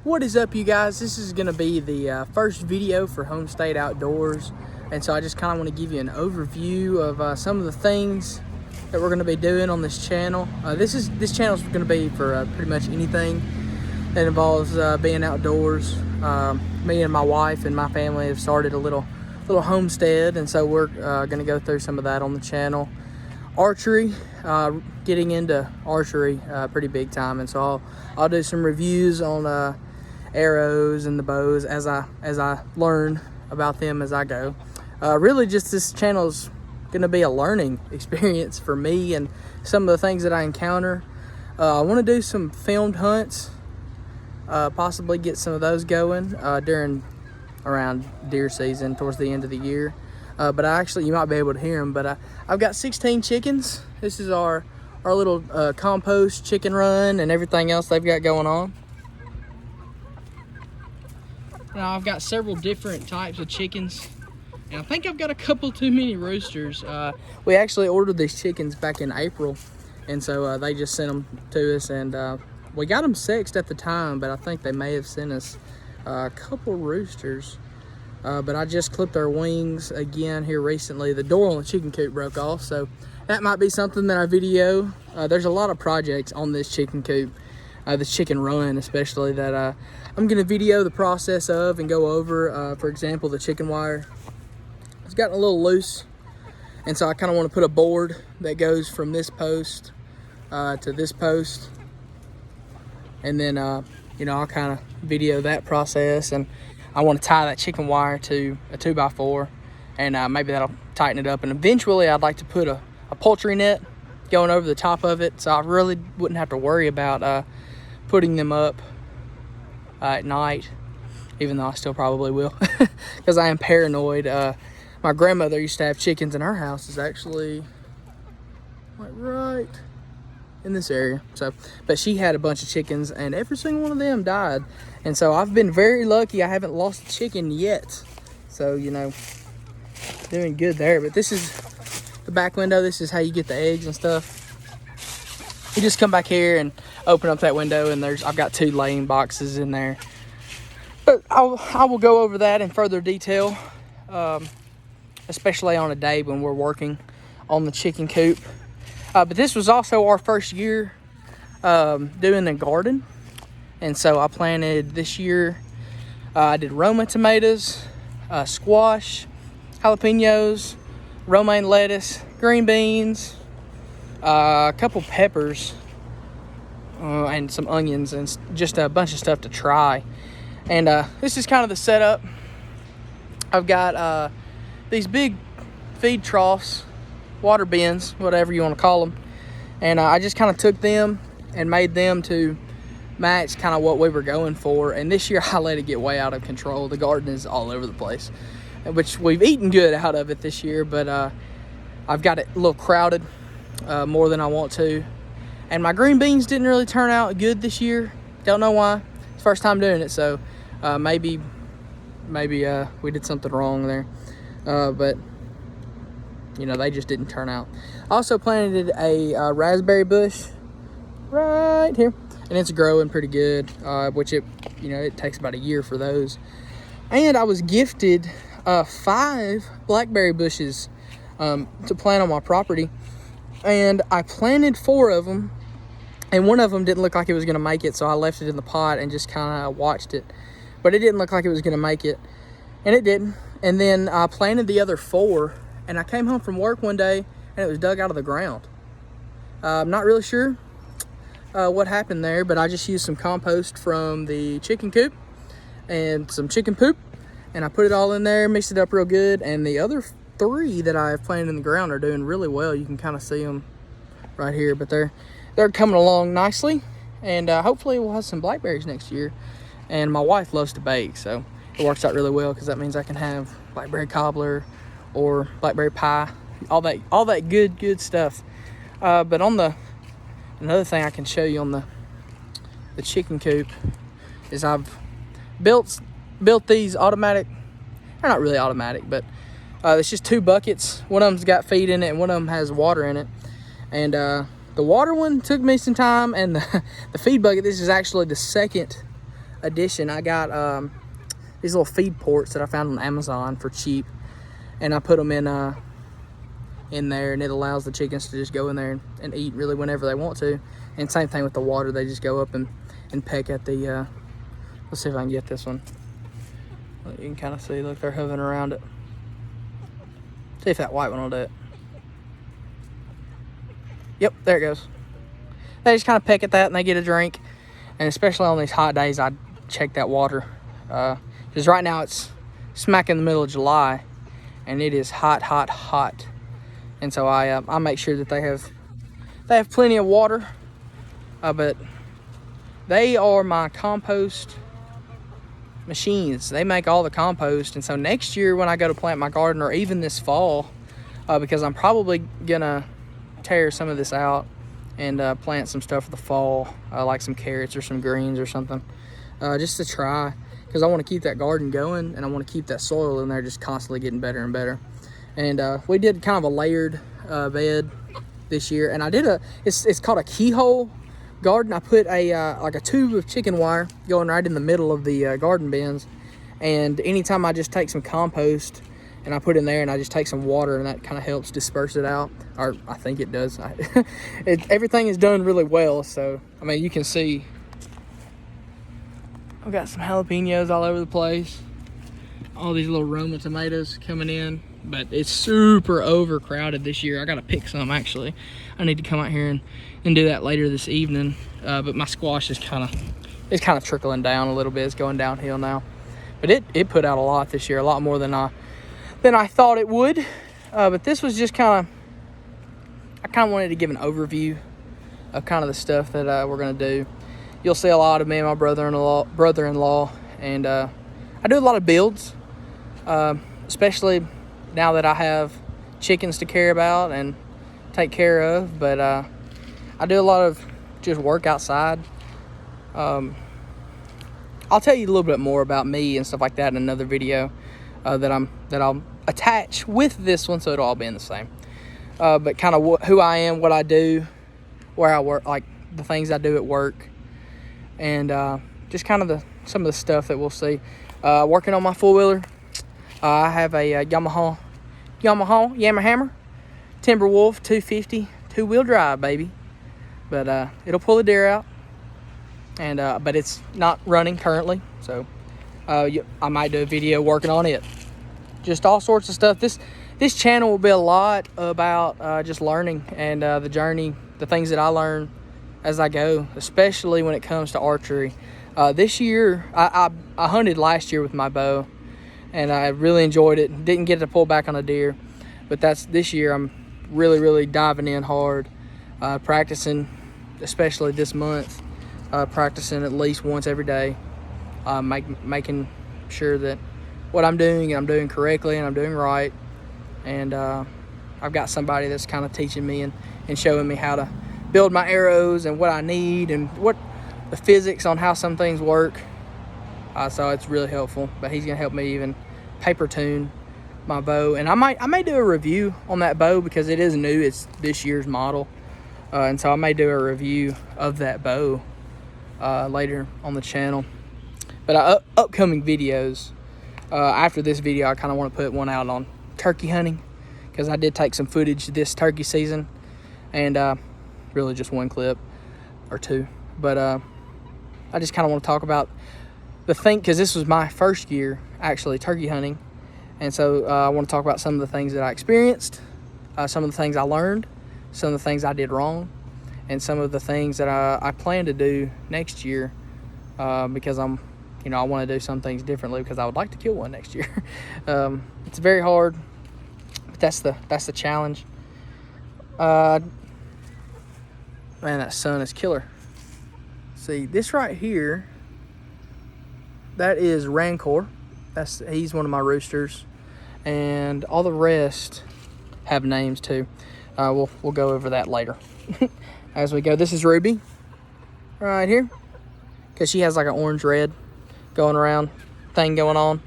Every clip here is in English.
What is up, you guys? This is going to be the first video for HomeState Outdoors, and so I just kind of want to give you an overview of some of the things that we're going to be doing on this channel. This channel is going to be for pretty much anything that involves being outdoors. Me and my wife and my family have started a little homestead, and so we're going to go through some of that on the channel. Archery, getting into archery pretty big time, and so I'll do some reviews on arrows and the bows as I learn about them as I go. Really, just this channel is going to be a learning experience for me and some of the things that I encounter. I want to do some filmed hunts, possibly get some of those going around deer season towards the end of the year. But you might be able to hear them, but I've got 16 chickens. This is our little compost chicken run and everything else they've got going on. Now I've got several different types of chickens, and I think I've got a couple too many roosters. We actually ordered these chickens back in April, and so they just sent them to us, and we got them sexed at the time, but I think they may have sent us a couple roosters. But I just clipped their wings again here recently. The door on the chicken coop broke off, so that might be something that I video. There's a lot of projects on this chicken coop, this chicken run especially, that I'm gonna video the process of and go over. For example, the chicken wire, it's gotten a little loose, and so I kind of want to put a board that goes from this post to this post, and then I'll kind of video that process. And I want to tie that chicken wire to a 2x4, and maybe that'll tighten it up. And eventually I'd like to put a poultry net going over the top of it, so I really wouldn't have to worry about putting them up at night, even though I still probably will, because I am paranoid. My grandmother used to have chickens, and her house is actually like right in this area. But she had a bunch of chickens, and every single one of them died. And so I've been very lucky. I haven't lost a chicken yet. So, doing good there. But this is the back window. This is how you get the eggs and stuff. You just come back here and open up that window, and I've got 2 laying boxes in there. But I will go over that in further detail, especially on a day when we're working on the chicken coop. But this was also our first year doing the garden. And so I planted this year, I did Roma tomatoes, squash, jalapenos, romaine lettuce, green beans, a couple peppers, and some onions, and just a bunch of stuff to try. And this is kind of the setup. I've got these big feed troughs, water bins, whatever you want to call them. And I just kind of took them and made them to match kind of what we were going for. And this year I let it get way out of control. The garden is all over the place, which we've eaten good out of it this year, but I've got it a little crowded, more than I want to. And my green beans didn't really turn out good this year. Don't know why. It's first time doing it, so maybe we did something wrong there. But they just didn't turn out. I also planted a raspberry bush right here, and it's growing pretty good, which it takes about a year for those. And I was gifted 5 blackberry bushes to plant on my property, and I planted 4 of them, and one of them didn't look like it was going to make it, so I left it in the pot and just kind of watched it. But it didn't look like it was going to make it, and it didn't. And then I planted the other 4, and I came home from work one day, and it was dug out of the ground. I'm not really sure what happened there, but I just used some compost from the chicken coop and some chicken poop, and I put it all in there, mixed it up real good. And the other 3 that I've planted in the ground are doing really well. You can kind of see them right here, but they're coming along nicely, and hopefully we'll have some blackberries next year. And my wife loves to bake, so it works out really well, because that means I can have blackberry cobbler or blackberry pie, all that good stuff. But another thing I can show you on the chicken coop is I've built these automatic. They're not really automatic, but it's just 2 buckets. One of them's got feed in it, and one of them has water in it. And the water one took me some time, and the feed bucket, this is actually the second addition, I got these little feed ports that I found on Amazon for cheap, and I put them in there, and it allows the chickens to just go in there and eat really whenever they want to. And same thing with the water, they just go up and peck at the let's see if I can get this one. You can kind of see, look, they're hovering around it. See if that white one will do it. Yep, there it goes. They just kind of peck at that and they get a drink. And especially on these hot days, I check that water. Because right now it's smack in the middle of July, and it is hot, hot, hot. And so I make sure that they have plenty of water. But they are my compost machines. They make all the compost. And so next year when I go to plant my garden, or even this fall, because I'm probably gonna tear some of this out and plant some stuff for the fall, like some carrots or some greens or something, just to try, because I want to keep that garden going, and I want to keep that soil in there just constantly getting better and better. And we did kind of a layered bed this year, and I did it's called a keyhole garden. I put like a tube of chicken wire going right in the middle of the garden bins, and anytime I just take some compost and I put in there, and I just take some water, and that kind of helps disperse it out, or I think it does. Everything is done really well. So I mean, you can see I've got some jalapenos all over the place, all these little Roma tomatoes coming in, but it's super overcrowded this year. I gotta pick some, actually. I need to come out here and do that later this evening. But my squash is kind of trickling down a little bit. It's going downhill now, but it put out a lot this year, a lot more than I thought it would. But this was just I wanted to give an overview of kind of the stuff that we're gonna do. You'll see a lot of me and my brother-in-law, and I do a lot of builds, especially now that I have chickens to care about and take care of. But I do a lot of just work outside. I'll tell you a little bit more about me and stuff like that in another video that I'll attach with this one, so it'll all be in the same. But kind of who I am, what I do, where I work, like the things I do at work, and just kind of some of the stuff that we'll see. Working on my four-wheeler, I have a Yamaha Hammer Timberwolf 250 two-wheel drive, baby. But it'll pull a deer out, and but it's not running currently, so I might do a video working on it. Just all sorts of stuff. This channel will be a lot about just learning and the journey, the things that I learn as I go, especially when it comes to archery. This year, I hunted last year with my bow, and I really enjoyed it. Didn't get to pull back on a deer, but this year I'm really diving in hard, practicing, especially this month, practicing at least once every day, making sure that what I'm doing correctly and I'm doing right. And I've got somebody that's kind of teaching me and showing me how to build my arrows and what I need and what the physics on how some things work. So it's really helpful. But he's gonna help me even paper tune my bow, and I may do a review on that bow because it is new. It's this year's model, and so I may do a review of that bow later on the channel. But upcoming videos, after this video, I kind of want to put one out on turkey hunting, because I did take some footage this turkey season, and really just one clip or two. But I just kind of want to talk about the thing, because this was my first year actually turkey hunting, and so I want to talk about some of the things that I experienced, some of the things I learned, some of the things I did wrong, and some of the things that I plan to do next year, because I want to do some things differently, because I would like to kill one next year. It's very hard, but that's the challenge. Man, that sun is killer. See, this right here, that is Rancor. He's one of my roosters, and all the rest have names too. We'll go over that later as we go. This is Ruby right here, because she has like an orange red going around thing going on.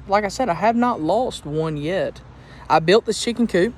Like I said, I have not lost one yet. I built this chicken coop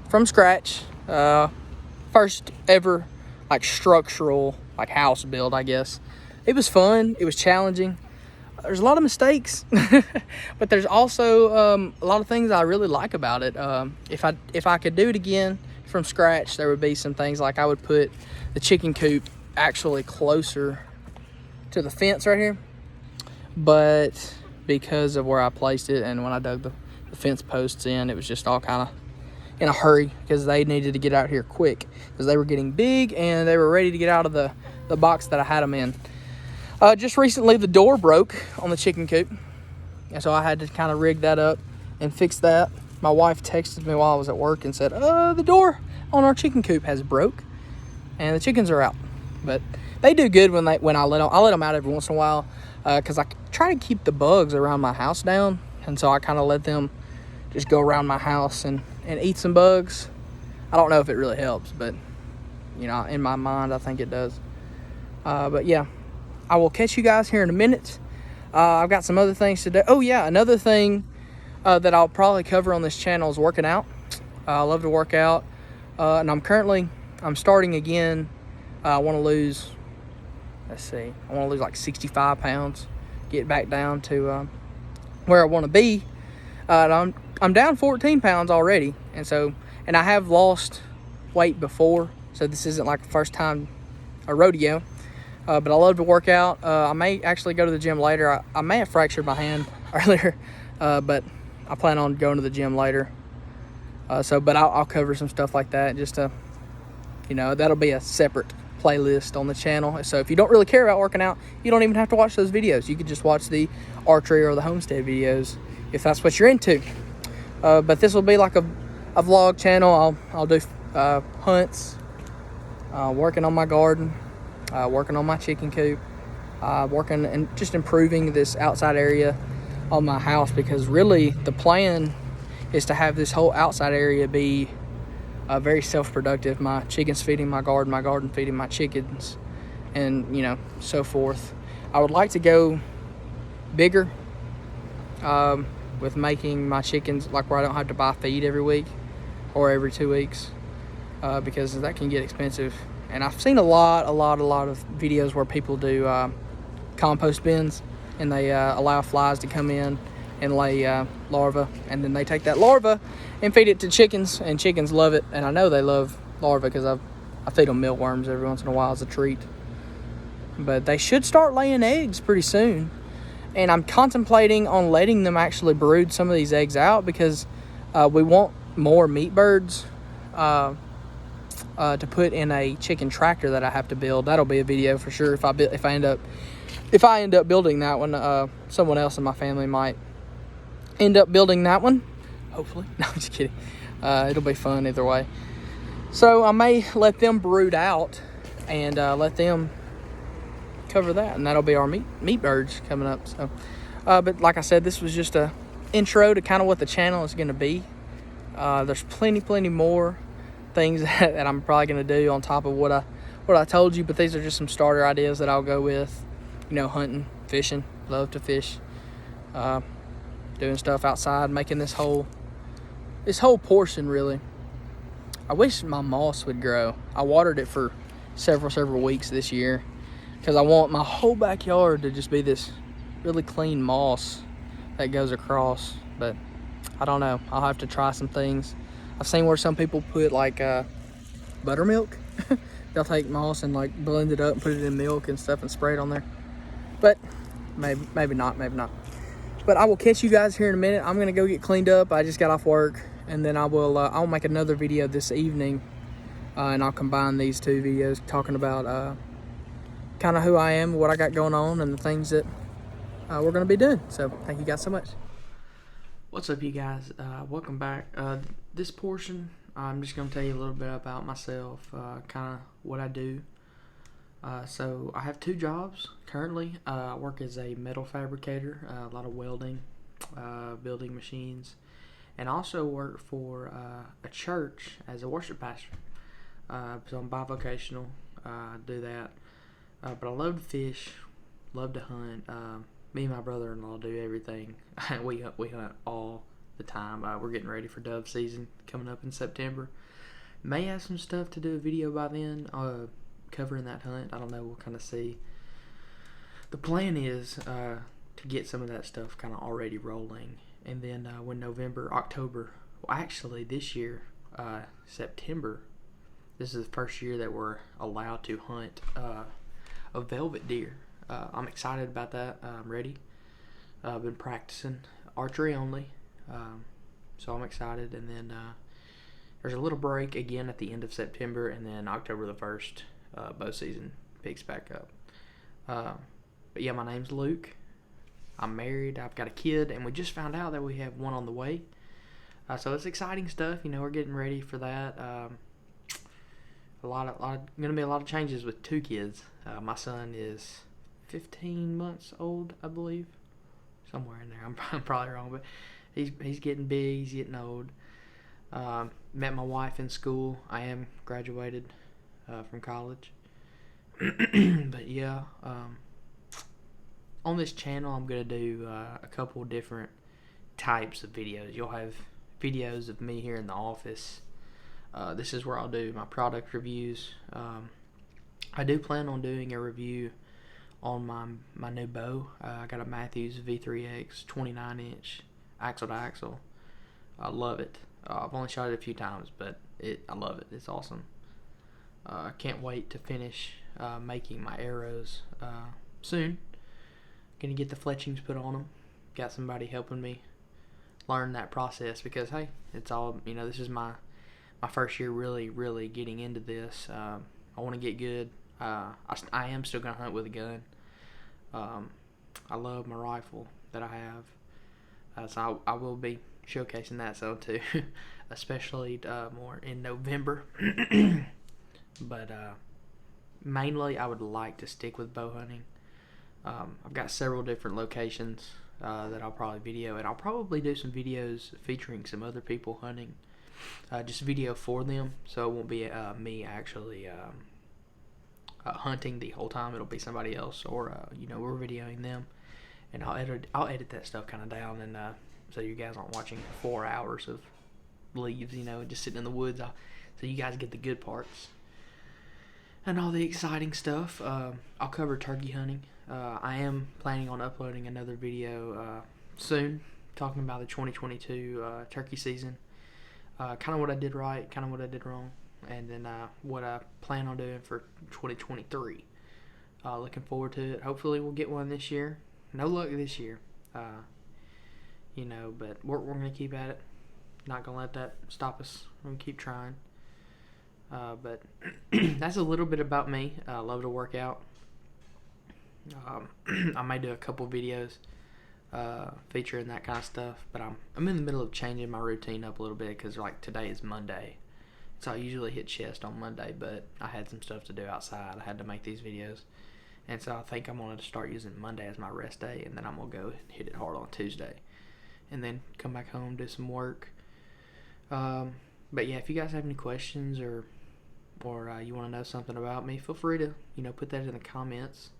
from scratch. First ever like structural, like house build, I guess. it was fun. It was challenging. There's a lot of mistakes, but there's also a lot of things I really like about it. If I could do it again from scratch, there would be some things like I would put the chicken coop actually closer to the fence right here, but because of where I placed it and when I dug the fence posts in, it was just all kind of in a hurry because they needed to get out here quick because they were getting big and they were ready to get out of the box that I had them in. Just recently the door broke on the chicken coop, and so I had to kind of rig that up and fix that. My wife texted me while I was at work and said, the door on our chicken coop has broke and the chickens are out. But they do good when I let them out every once in a while, because I try to keep the bugs around my house down, and so I kind of let them just go around my house and eat some bugs. I don't know if it really helps, but you know, in my mind I think it does. But yeah, I will catch you guys here in a minute. I've got some other things to do. Oh yeah, another thing that I'll probably cover on this channel is working out. I love to work out, and I'm starting again. I want to lose, I want to lose like 65 pounds, get back down to where I want to be. I'm down 14 pounds already, and I have lost weight before, so this isn't like the first time a rodeo. But I love to work out. I may actually go to the gym later. I may have fractured my hand earlier, but I plan on going to the gym later. But I'll cover some stuff like that just to, you know, that'll be a separate playlist on the channel. So if you don't really care about working out, you don't even have to watch those videos. You could just watch the archery or the homestead videos if that's what you're into. But this will be like a vlog channel. I'll do hunts, working on my garden, working on my chicken coop, working and just improving this outside area on my house, because really the plan is to have this whole outside area be very self-productive. My chickens feeding my garden feeding my chickens, and you know, so forth. I would like to go bigger with making my chickens like where I don't have to buy feed every week or every 2 weeks, because that can get expensive. And I've seen a lot of videos where people do compost bins, and they allow flies to come in and lay larvae, and then they take that larva and feed it to chickens, and chickens love it. And I know they love larvae because I feed them mealworms every once in a while as a treat. But they should start laying eggs pretty soon, and I'm contemplating on letting them actually brood some of these eggs out, because we want more meat birds to put in a chicken tractor that I have to build. That'll be a video for sure if I end up building that one. Someone else in my family might end up building that one, hopefully. No, I'm just kidding. It'll be fun either way. So I may let them brood out and let them cover that, and that'll be our meat birds coming up. So but like I said, this was just a intro to kind of what the channel is going to be. There's plenty more things that I'm probably going to do on top of what I told you, but these are just some starter ideas that I'll go with. You know, hunting, fishing, love to fish, doing stuff outside, making this whole portion really. I wish my moss would grow. I watered it for several weeks this year because I want my whole backyard to just be this really clean moss that goes across, but I don't know. I'll have to try some things. I've seen where some people put like buttermilk. They'll take moss and like blend it up and put it in milk and stuff and spray it on there. But maybe not. But I will catch you guys here in a minute. I'm gonna go get cleaned up. I just got off work, and then I'll make another video this evening, and I'll combine these two videos talking about kind of who I am, what I got going on, and the things that we're gonna be doing. So thank you guys so much. What's up, you guys? Welcome back. This portion, I'm just going to tell you a little bit about myself, kind of what I do. So I have 2 jobs currently. I work as a metal fabricator, a lot of welding, building machines, and also work for a church as a worship pastor. So I'm bivocational, do that. But I love to fish, love to hunt. Me and my brother-in-law do everything. we hunt all the time. We're getting ready for dove season coming up in September. May have some stuff to do a video by then, covering that hunt. I don't know. We'll kind of see. the plan is to get some of that stuff kind of already rolling, and then when October, well, actually this year, September, this is the first year that we're allowed to hunt a velvet deer. I'm excited about that. I'm ready. I've been practicing archery only, so I'm excited. And then there's a little break again at the end of September, and then October the 1st, bow season picks back up. But yeah, my name's Luke. I'm married. I've got a kid, and we just found out that we have one on the way. So it's exciting stuff. We're getting ready for that. Gonna be a lot of changes with 2 kids. My son is 15 months old, I believe, somewhere in there. I'm probably wrong, but he's getting big. He's getting old. Met my wife in school. I am graduated from college. But yeah, on this channel I'm gonna do a couple different types of videos. You'll have videos of me here in the office. This is where I'll do my product reviews. I do plan on doing a review on my new bow. I got a Matthews V3X 29-inch axle to axle. I love it. I've only shot it a few times, but I love it. It's awesome. I can't wait to finish making my arrows soon. Gonna get the fletchings put on them. Got somebody helping me learn that process, because hey, it's all, this is my first year really getting into this. I want to get good. I am still gonna hunt with a gun. I love my rifle that I have, so I will be showcasing that too, especially more in November. But mainly I would like to stick with bow hunting. I've got several different locations that I'll probably video, and I'll probably do some videos featuring some other people hunting, just video for them, so it won't be me actually hunting the whole time. It'll be somebody else, or we're videoing them, and I'll edit that stuff kind of down, and so you guys aren't watching 4 hours of leaves, just sitting in the woods. So you guys get the good parts and all the exciting stuff. I'll cover turkey hunting. I am planning on uploading another video soon, talking about the 2022 turkey season. Kind of what I did right, kind of what I did wrong, and then what I plan on doing for 2023. Looking forward to it. Hopefully we'll get one this year. No luck this year, but we're going to keep at it. Not going to let that stop us. We're going to keep trying. But that's a little bit about me. I love to work out. I may do a couple videos featuring that kind of stuff, but I'm in the middle of changing my routine up a little bit, because today is Monday, so I usually hit chest on Monday, but I had some stuff to do outside. I had to make these videos, and so I think I'm going to start using Monday as my rest day, and then I'm going to go hit it hard on Tuesday, and then come back home, do some work. But yeah, if you guys have any questions, or you want to know something about me, feel free to put that in the comments.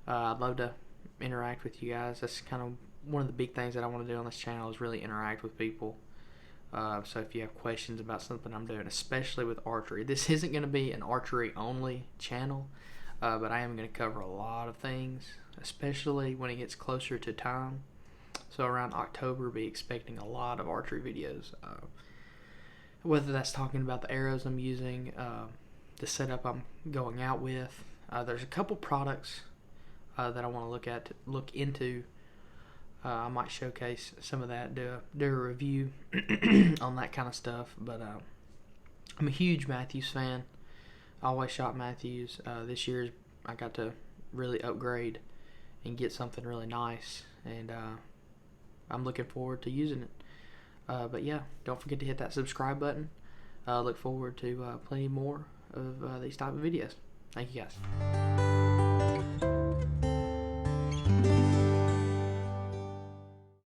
I'd love to interact with you guys. That's kind of one of the big things that I want to do on this channel, is really interact with people. So if you have questions about something I'm doing, especially with archery, this isn't going to be an archery only channel, but I am going to cover a lot of things, especially when it gets closer to time. So around October, be expecting a lot of archery videos, whether that's talking about the arrows I'm using, the setup I'm going out with. There's a couple products that I want to look into. I might showcase some of that, do a review on that kind of stuff. But I'm a huge Matthews fan. I always shot Matthews. This year I got to really upgrade and get something really nice, and I'm looking forward to using it. But yeah, don't forget to hit that subscribe button. Look forward to plenty more of these type of videos. Thank you guys.